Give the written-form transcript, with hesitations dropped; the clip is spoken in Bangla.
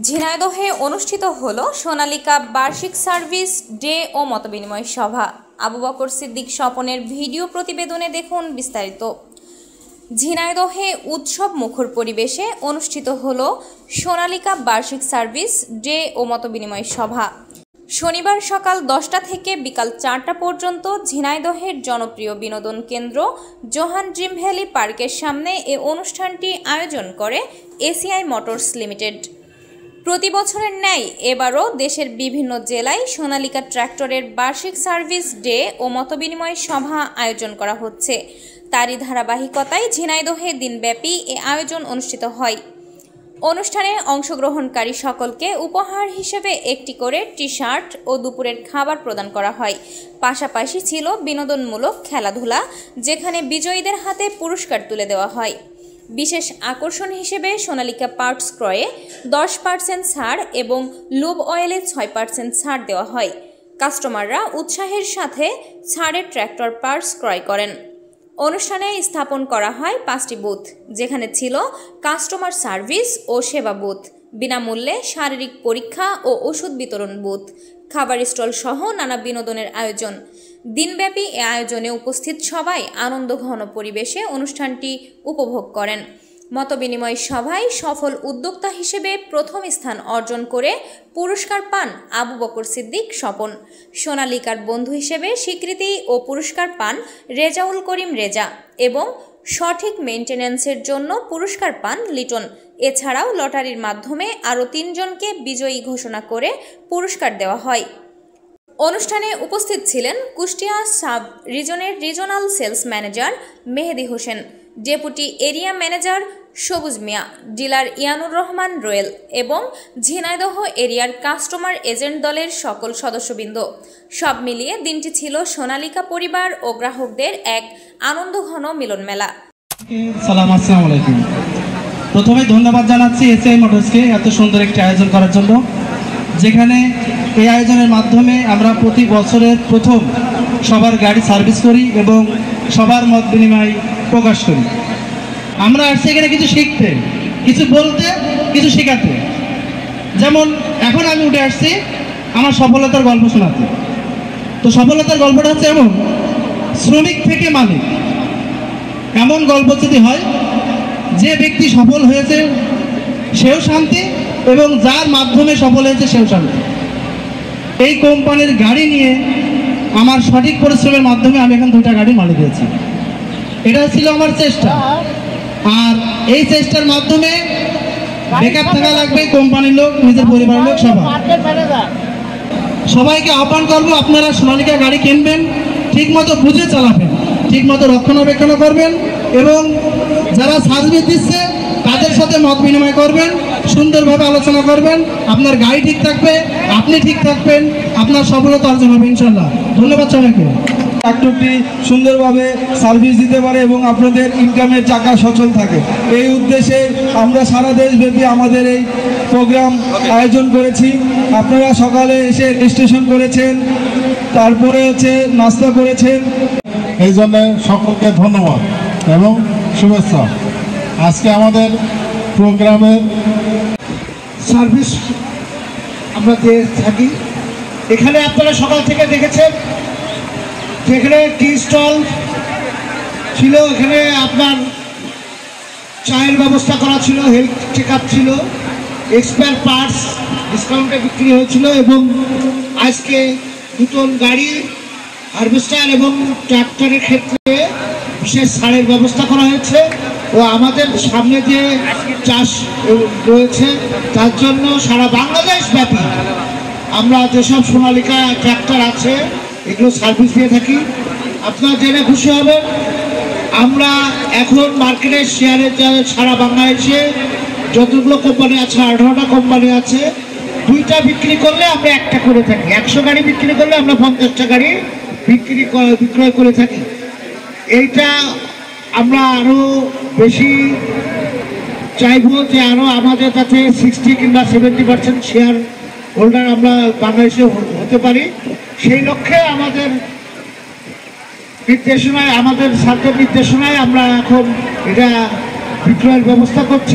ঝিনাইদহে অনুষ্ঠিত হলো সোনালিকা বার্ষিক সার্ভিস ডে ও মতবিনিময় সভা। আবু বকর সিদ্দিক স্বপনের ভিডিও প্রতিবেদনে দেখুন বিস্তারিত। ঝিনাইদহে উৎসব মুখর পরিবেশে অনুষ্ঠিত হলো সোনালিকা বার্ষিক সার্ভিস ডে ও মতবিনিময় সভা। শনিবার সকাল 10টা থেকে বিকাল 4টা পর্যন্ত ঝিনাইদহের জনপ্রিয় বিনোদন কেন্দ্র জোহান ড্রিম ভ্যালি পার্কের সামনে এ অনুষ্ঠানটি আয়োজন করে এসিআই মোটরস লিমিটেড। প্রতি বছরের ন্যায় এবারও দেশের বিভিন্ন জেলায় সোনালিকা ট্র্যাক্টরের বার্ষিক সার্ভিস ডে ও মতবিনিময় সভা আয়োজন করা হচ্ছে। তারই ধারাবাহিকতায় ঝিনাইদহে দিনব্যাপী এ আয়োজন অনুষ্ঠিত হয়। অনুষ্ঠানে অংশগ্রহণকারী সকলকে উপহার হিসেবে একটি করে টি-শার্ট ও দুপুরের খাবার প্রদান করা হয়। পাশাপাশি ছিল বিনোদনমূলক খেলাধুলা, যেখানে বিজয়ীদের হাতে পুরস্কার তুলে দেওয়া হয়। বিশেষ আকর্ষণ হিসেবে সোনালিকা পার্টস ক্রয়ে 10% ছাড় এবং লুব অয়েলে 6% ছাড় দেওয়া হয়। কাস্টমাররা উৎসাহের সাথে ছাড়ের ট্র্যাক্টর পার্টস ক্রয় করেন। অনুষ্ঠানে স্থাপন করা হয় 5টি বুথ, যেখানে ছিল কাস্টমার সার্ভিস ও সেবা বুথ, বিনামূল্যে শারীরিক পরীক্ষা ও ওষুধ বিতরণ বুথ, খাবার স্টল সহ নানা বিনোদনের আয়োজন। দিনব্যাপী এ আয়োজনে উপস্থিত সবাই আনন্দঘন পরিবেশে অনুষ্ঠানটি উপভোগ করেন। মতবিনিময় সভায় সফল উদ্যোক্তা হিসেবে প্রথম স্থান অর্জন করে পুরস্কার পান আবু বকর সিদ্দিক স্বপন। সোনালিকার বন্ধু হিসেবে স্বীকৃতি ও পুরস্কার পান রেজাউল করিম রেজা এবং সঠিক মেইনটেন্যান্সের জন্য পুরস্কার পান লিটন। এছাড়াও লটারির মাধ্যমে আরও 3 জনকে বিজয়ী ঘোষণা করে পুরস্কার দেওয়া হয়। অনুষ্ঠানে উপস্থিত ছিলেন কুষ্টিয়া সাব রিজনের regional sales manager Mehedi Hossain, deputy area manager Sabuj Mia, dealer Yanur Rahman Roel এবং ঝিনাইদহ এরিয়ার কাস্টমার এজেন্ট দলের সকল সদস্যবৃন্দ। সব মিলিয়ে দিনটি ছিল সোনালিকা পরিবার ও গ্রাহকদের এক আনন্দঘন মিলন মেলা। আসসালামু আলাইকুম। প্রথমে ধন্যবাদ জানাচ্ছি এসিআই মোটরসকে এত সুন্দর একটি আয়োজন করার জন্য, যেখানে এই আয়োজনের মাধ্যমে আমরা প্রতি বছরের প্রথম সবার গাড়ি সার্ভিস করি এবং সবার মত বিনিময় প্রকাশ করি। আমরা আসছি এখানে কিছু শিখতে, কিছু বলতে, কিছু শেখাতে। যেমন এখন আমি উঠে আসছি আমার সফলতার গল্প শোনাতে। তো সফলতার গল্পটা হচ্ছে এমন, শ্রমিক থেকে মালিক এমন গল্প যদি হয়, যে ব্যক্তি সফল হয়েছে সেও শান্তি এবং যার মাধ্যমে সফল হয়েছে সেও শান্তি। এই কোম্পানির গাড়ি নিয়ে আমার সঠিক পরিশ্রমের মাধ্যমে আমি এখন 2টা গাড়ি মালিক হয়েছি। এটা ছিল আমার চেষ্টা, আর এই চেষ্টার মাধ্যমে ব্যাকআপ থাকা লাগবে কোম্পানির লোক, নিজের পরিবারের লোক, সবাইকে আহ্বান করবো আপনারা সোনালিকা গাড়ি কিনবেন, ঠিকমতো বুঝে চালাবেন, ঠিকমতো রক্ষণাবেক্ষণ করবেন এবং যারা সার্ভিস দিচ্ছে তাদের সাথে মত বিনিময় করবেন, সুন্দরভাবে আলোচনা করবেন। আপনার গাড়ি ঠিক থাকবে, আপনি ঠিক থাকবেন, আপনার সফলতা অর্জন হবে ইনশাল্লাহ। ধন্যবাদ সবাইকে। ট্রাক্টরটি সুন্দরভাবে সার্ভিস দিতে পারে এবং আপনাদের ইনকামের চাকা সচল থাকে, এই উদ্দেশ্যে আমরা সারা দেশব্যাপী আমাদের এই প্রোগ্রাম আয়োজন করেছি। আপনারা সকালে এসে রেজিস্ট্রেশন করেছেন, তারপরে নাস্তা করেছেন। এই জন্য সকলকে ধন্যবাদ এবং শুভেচ্ছা। আজকে আমাদের প্রোগ্রামের সার্ভিস আমরা দিয়ে থাকি। এখানে আপনারা সকাল থেকে দেখেছেন যেখানে টি স্টল ছিল, এখানে আপনার চায়ের ব্যবস্থা করা ছিল, হেলথ চেক আপ ছিল, এক্সপায়ার পার্টস ডিসকাউন্টে বিক্রি হয়েছিল এবং আজকে নতুন গাড়ি হারভেস্টার এবং ট্র্যাক্টরের ক্ষেত্রে বিশেষ ছাড়ের ব্যবস্থা করা হয়েছে। ও আমাদের সামনে যে চাষ রয়েছে তার জন্য সারা বাংলাদেশ ব্যাপী আমরা যেসব সোনালিকা ট্র্যাক্টর আছে এগুলো সার্ভিস দিয়ে থাকি। আপনারা জেনে খুশি হবেন, আমরা এখন মার্কেটের শেয়ারে সারা বাংলাদেশে যতগুলো কোম্পানি আছে, 18টা কোম্পানি আছে, 2টা বিক্রি করলে আমরা 1টা করে থাকি। 100 গাড়ি বিক্রি করলে আমরা 50টা গাড়ি বিক্রয় করে থাকি। এইটা আমরা আরও বেশি চাইবো যে আরও আমাদের কাছে 60 কিংবা 70% শেয়ার হোল্ডার আমরা বাংলাদেশে হতে পারি। সেই লক্ষ্যে আমাদের নির্দেশনায়, আমাদের ছাত্র নির্দেশনায় আমরা এখন এটা বিক্রয়ের ব্যবস্থা করছি।